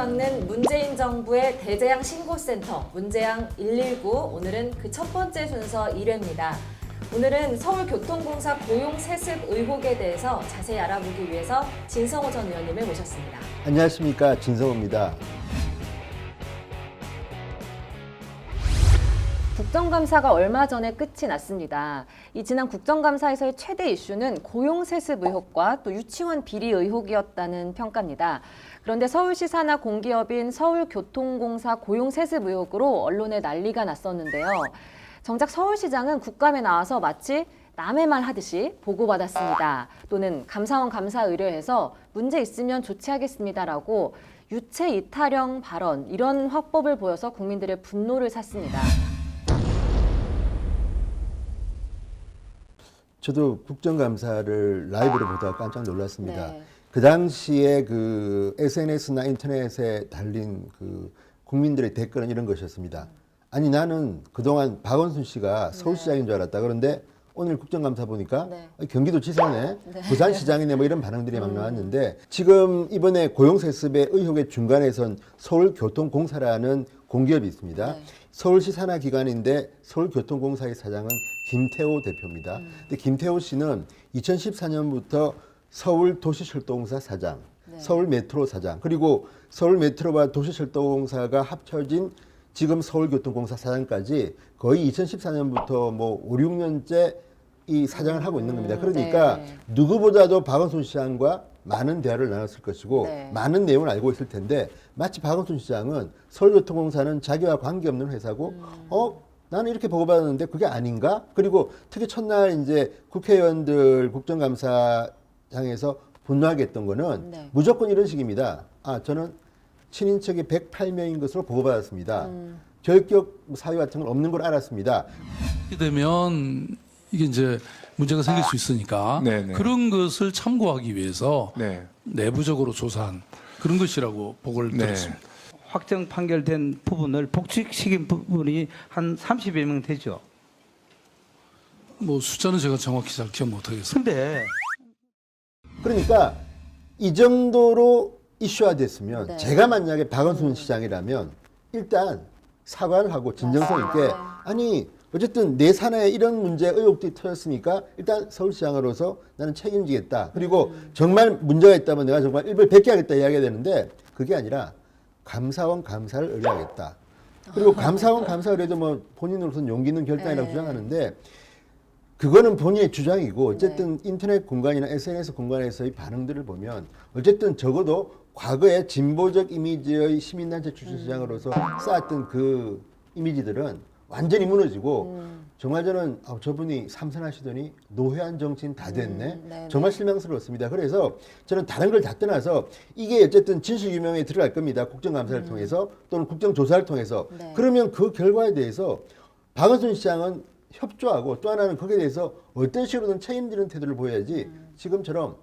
막는 문재인 정부의 대재앙 신고센터 문재앙 119. 오늘은 그 첫 번째 순서 1회입니다. 오늘은 서울교통공사 고용 세습 의혹에 대해서 자세히 알아보기 위해서 진성호 전 의원님을 모셨습니다. 안녕하십니까, 진성호입니다. 국정감사가 얼마 전에 끝이 났습니다. 이 지난 국정감사에서의 최대 이슈는 고용세습 의혹과 또 유치원 비리 의혹이었다는 평가입니다. 그런데 서울시 산하 공기업인 서울교통공사 고용세습 의혹으로 언론에 난리가 났었는데요. 정작 서울시장은 국감에 나와서 마치 남의 말 하듯이 보고받았습니다. 또는 감사원 감사 의뢰해서 문제 있으면 조치하겠습니다라고 유체 이타령 발언, 이런 화법을 보여서 국민들의 분노를 샀습니다. 저도 국정감사를 라이브로 보다가 깜짝 놀랐습니다. 네. 그 당시에 그 SNS나 인터넷에 달린 그 국민들의 댓글은 이런 것이었습니다. 아니, 나는 그동안 박원순 씨가 서울시장인 줄 알았다. 그런데 오늘 국정감사 보니까 경기도지사네, 부산시장이네, 뭐 이런 반응들이 막 나왔는데, 지금 이번에 고용세습의 의혹의 중간에선 서울교통공사라는 공기업이 있습니다. 서울시 산하 기관인데 서울교통공사의 사장은 김태호 대표입니다. 근데 김태호 씨는 2014년부터 서울도시철도공사 사장, 서울메트로 사장, 그리고 서울메트로와 도시철도공사가 합쳐진 지금 서울교통공사 사장까지 거의 2014년부터 뭐 5, 6년째 이 사장을 하고 있는 겁니다. 그러니까 누구보다도 박원순 시장과 많은 대화를 나눴을 것이고 많은 내용을 알고 있을 텐데, 마치 박원순 시장은 서울교통공사는 자기와 관계없는 회사고 나는 이렇게 보고받았는데 그게 아닌가? 그리고 특히 첫날 이제 국회의원들 국정감사장에서 분노하게 했던 거는 무조건 이런 식입니다. 저는 친인척이 108명인 것으로 보고받았습니다. 결격 사유 같은 건 없는 걸 알았습니다. 이렇게 되면 이게 이제 문제가 생길 수 있으니까 그런 것을 참고하기 위해서 내부적으로 조사한 그런 것이라고 보고를 들었습니다. 확정 판결된 부분을 복직시킨 부분이 한 30여 명 되죠. 뭐 숫자는 제가 정확히 잘 기억 못하겠습니다. 근데 그러니까 이 정도로 이슈화됐으면 제가 만약에 박원순 시장이라면 일단 사과를 하고 진정성 있게 아니 어쨌든 내 산하에 이런 문제 의혹들이 터졌으니까 일단 서울시장으로서 나는 책임지겠다. 그리고 정말 문제가 있다면 내가 정말 일벌 백기하겠다 이야기해야 되는데 그게 아니라 감사원 감사를 의뢰하겠다. 그리고 감사원 감사 의뢰도 뭐 본인으로서는 용기 있는 결단이라고 주장하는데 그거는 본인의 주장이고 어쨌든 인터넷 공간이나 SNS 공간에서의 반응들을 보면 어쨌든 적어도 과거에 진보적 이미지의 시민단체 출신시장으로서 쌓았던 그 이미지들은 완전히 무너지고 정말 저는 저분이 삼선하시더니 노회한 정치인 다 됐네. 정말 실망스러웠습니다. 그래서 저는 다른 걸 다 떠나서 이게 어쨌든 진실규명에 들어갈 겁니다. 국정감사를 통해서 또는 국정조사를 통해서. 그러면 그 결과에 대해서 박원순 시장은 협조하고 또 하나는 거기에 대해서 어떤 식으로든 책임지는 태도를 보여야지 지금처럼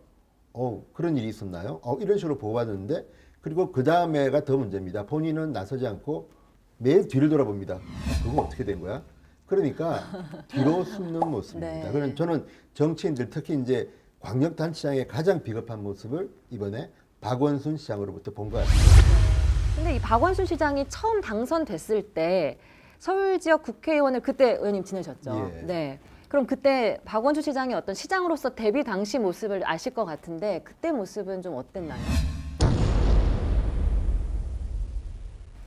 그런 일이 있었나요? 이런 식으로 보고받았는데 그리고 그 다음에가 더 문제입니다. 본인은 나서지 않고 매일 뒤를 돌아봅니다. 그건 어떻게 된 거야? 그러니까 뒤로 숨는 모습입니다. 그럼 저는 정치인들 특히 이제 광역단체장의 가장 비겁한 모습을 이번에 박원순 시장으로부터 본 것 같습니다. 근데 이 박원순 시장이 처음 당선됐을 때 서울 지역 국회의원을 그때 의원님 지내셨죠? 네. 그럼 그때 박원순 시장이 어떤 시장으로서 데뷔 당시 모습을 아실 것 같은데 그때 모습은 좀 어땠나요?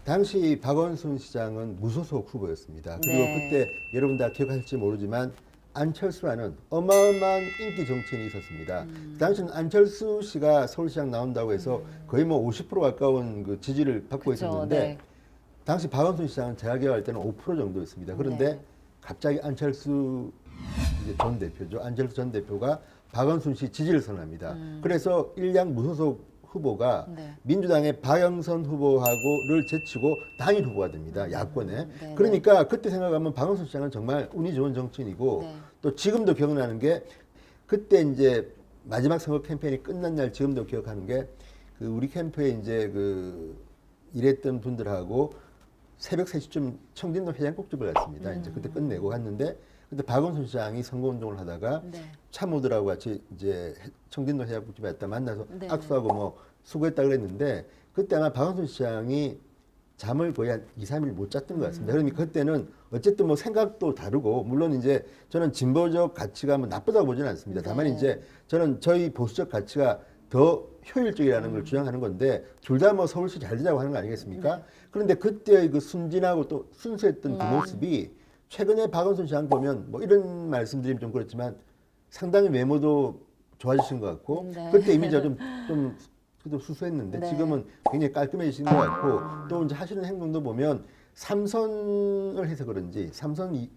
당시 박원순 시장은 무소속 후보였습니다. 그리고 그때 여러분 다 기억하실지 모르지만 안철수라는 어마어마한 인기 정치인이 있었습니다. 그 당시는 안철수 씨가 서울시장 나온다고 해서 거의 뭐 50% 가까운 그 지지를 받고 있었는데 당시 박원순 시장은 제가 기억할 때는 5% 정도였습니다. 그런데 갑자기 안철수 전 대표죠. 안철수 전 대표가 박원순 씨 지지를 선언합니다. 그래서 일량 무소속 후보가 민주당의 박영선 후보하고를 제치고 단일 후보가 됩니다. 야권에. 그러니까 그때 생각하면 박원순 시장은 정말 운이 좋은 정치인이고 또 지금도 기억나는 게 그때 이제 마지막 선거 캠페인이 끝난 날 지금도 기억하는 게 그 우리 캠프에 이제 그 일했던 분들하고 새벽 3시쯤 청진동 해장국집을 갔습니다. 이제 그때 끝내고 갔는데 그때 박원순 시장이 선거운동을 하다가 참모들하고 같이 이제 청진동 해장국집에 갔다 만나서 악수하고 뭐 수고했다 그랬는데 그때 아마 박원순 시장이 잠을 거의 한 2, 3일 못 잤던 것 같습니다. 그러니까 그때는 어쨌든 뭐 생각도 다르고 물론 이제 저는 진보적 가치가 뭐 나쁘다고 보지는 않습니다. 다만 이제 저는 저희 보수적 가치가 더 효율적이라는 걸 주장하는 건데 둘 다 뭐 서울시 잘 되자고 하는 거 아니겠습니까? 그런데 그때의 그 순진하고 또 순수했던 그 모습이 최근에 박원순 시장 보면 뭐 이런 말씀드리면 좀 그렇지만 상당히 외모도 좋아지신 것 같고 그때 이미지가 좀 그래도 수수했는데 지금은 굉장히 깔끔해지신 것 같고 또 이제 하시는 행동도 보면 3선을 해서 그런지 3선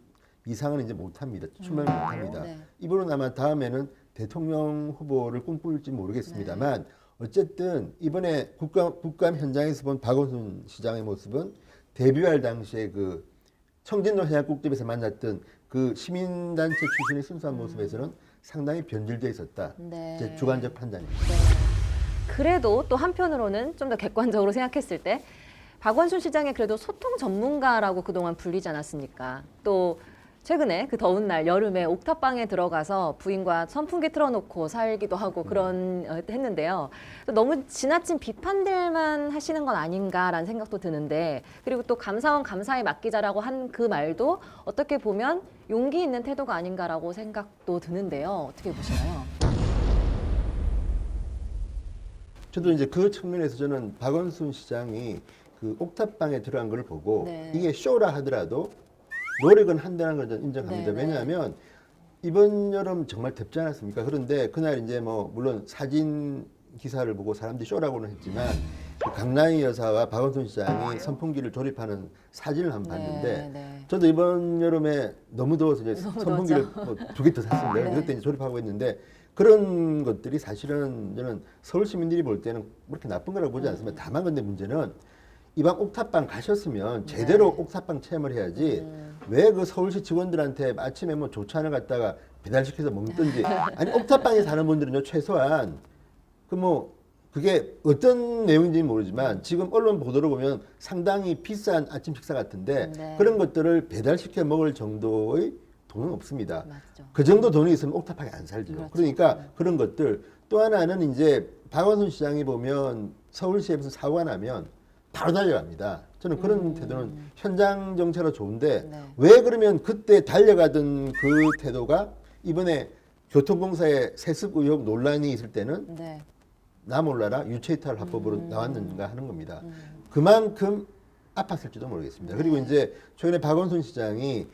이상은 이제 못합니다. 출마를 못합니다. 이분은 아마 다음에는 대통령 후보를 꿈꿀지 모르겠습니다만 어쨌든 이번에 국감 현장에서 본 박원순 시장의 모습은 데뷔할 당시에 그 청진도 해양국집에서 만났던 그 시민단체 출신의 순수한 모습에서는 상당히 변질되어 있었다. 제 주관적 판단입니다. 그래도 또 한편으로는 좀 더 객관적으로 생각했을 때 박원순 시장이 그래도 소통 전문가라고 그동안 불리지 않았습니까? 또 최근에 그 더운 날 여름에 옥탑방에 들어가서 부인과 선풍기 틀어놓고 살기도 하고 했는데요. 너무 지나친 비판들만 하시는 건 아닌가라는 생각도 드는데 그리고 또 감사원 감사에 맡기자라고 한 그 말도 어떻게 보면 용기 있는 태도가 아닌가라고 생각도 드는데요. 어떻게 보시나요? 저도 이제 그 측면에서 저는 박원순 시장이 그 옥탑방에 들어간 걸 보고 이게 쇼라 하더라도 노력은 한다는 걸 저는 인정합니다. 왜냐하면 이번 여름 정말 덥지 않았습니까? 그런데 그날 이제 뭐 물론 사진 기사를 보고 사람들이 쇼라고는 했지만 그 강나희 여사와 박원순 시장이 선풍기를 조립하는 사진을 한번 봤는데 저도 이번 여름에 너무 더워서 이제 선풍기를 뭐 2개 더 샀습니다. 그때 이제 조립하고 있는데 그런 것들이 사실은 저는 서울 시민들이 볼 때는 그렇게 나쁜 거라고 보지 않습니다. 다만 근데 문제는 이방 옥탑방 가셨으면 제대로 옥탑방 체험을 해야지 왜 그 서울시 직원들한테 아침에 뭐 조찬을 갖다가 배달시켜서 먹든지 아니 옥탑방에 사는 분들은요 최소한 그 뭐 그게 어떤 내용인지는 모르지만 지금 언론 보도를 보면 상당히 비싼 아침 식사 같은데 그런 것들을 배달시켜 먹을 정도의 돈은 없습니다. 맞죠. 그 정도 돈이 있으면 옥탑방에 안 살죠. 그러니까 그런 것들 또 하나는 이제 박원순 시장이 보면 서울시에 무슨 사고가 나면 바로 달려갑니다. 저는 그런 태도는 현장 정체로 좋은데 왜 그러면 그때 달려가던 그 태도가 이번에 교통공사의 세습 의혹 논란이 있을 때는 나 몰라라 유체이탈 합법으로 나왔는가 하는 겁니다. 그만큼 아팠을지도 모르겠습니다. 그리고 이제 최근에 박원순 시장이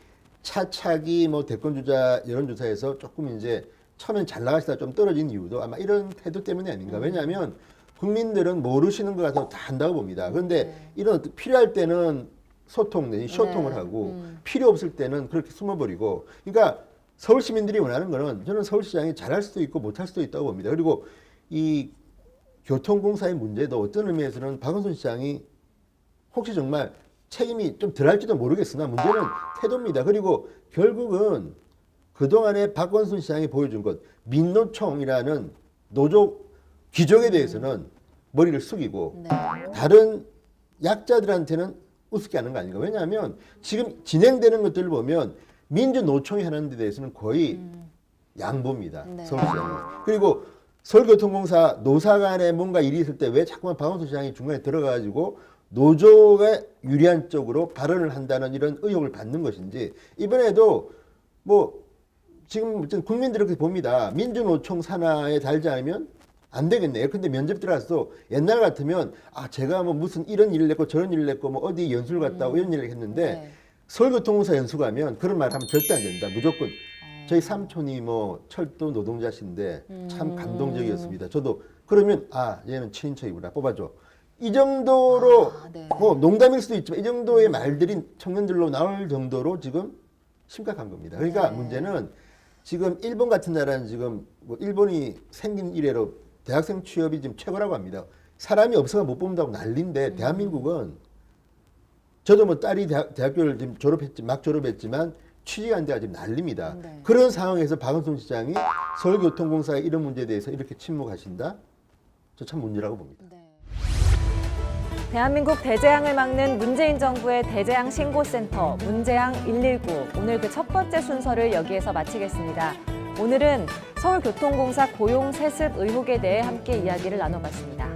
차차기 뭐 대권 주자 여론조사에서 조금 이제 처음엔 잘 나가시다가 좀 떨어진 이유도 아마 이런 태도 때문이 아닌가. 왜냐하면 국민들은 모르시는 것 같아서 다 한다고 봅니다. 그런데 이런 필요할 때는 소통 내지 쇼통을 하고 필요 없을 때는 그렇게 숨어버리고 그러니까 서울 시민들이 원하는 거는 저는 서울시장이 잘할 수도 있고 못할 수도 있다고 봅니다. 그리고 이 교통공사의 문제도 어떤 의미에서는 박원순 시장이 혹시 정말 책임이 좀 덜할지도 모르겠으나 문제는 태도입니다. 그리고 결국은 그동안에 박원순 시장이 보여준 것 민노총이라는 노조 귀족에 대해서는 머리를 숙이고 다른 약자들한테는 우습게 하는 거 아닌가. 왜냐하면 지금 진행되는 것들을 보면 민주노총이 하는 데 대해서는 거의 양보입니다. 서울시장이. 그리고 서울교통공사 노사 간에 뭔가 일이 있을 때 왜 자꾸만 박원순 시장이 중간에 들어가가지고 노조가 유리한 쪽으로 발언을 한다는 이런 의혹을 받는 것인지 이번에도 뭐 지금 국민들이 그렇게 봅니다. 민주노총 산하에 달지 않으면 안 되겠네요. 근데 면접 들어가서 옛날 같으면 아 제가 뭐 무슨 이런 일을 냈고 저런 일을 냈고 뭐 어디 연수를 갔다 오고 이런 일을 했는데 서울교통공사 연수 가면 그런 말 하면 절대 안 된다. 무조건 저희 삼촌이 뭐 철도 노동자신데 참 감동적이었습니다. 저도 그러면 아 얘는 친인척이구나 뽑아줘. 이 정도로 뭐 농담일 수도 있지만 이 정도의 말들이 청년들로 나올 정도로 지금 심각한 겁니다. 그러니까 문제는 지금 일본 같은 나라는 지금 뭐 일본이 생긴 이래로 대학생 취업이 지금 최고라고 합니다. 사람이 없어서 못 뽑는다고 난리인데 대한민국은 저도 뭐 딸이 대학교를 지금 막 졸업했지만 취직한 데가 지금 난립니다. 그런 상황에서 박원순 시장이 서울교통공사의 이런 문제에 대해서 이렇게 침묵하신다? 저 참 문제라고 봅니다. 대한민국 대재앙을 막는 문재인 정부의 대재앙 신고센터 문재앙 119 오늘 그 첫 번째 순서를 여기에서 마치겠습니다. 오늘은 서울교통공사 고용 세습 의혹에 대해 함께 이야기를 나눠봤습니다.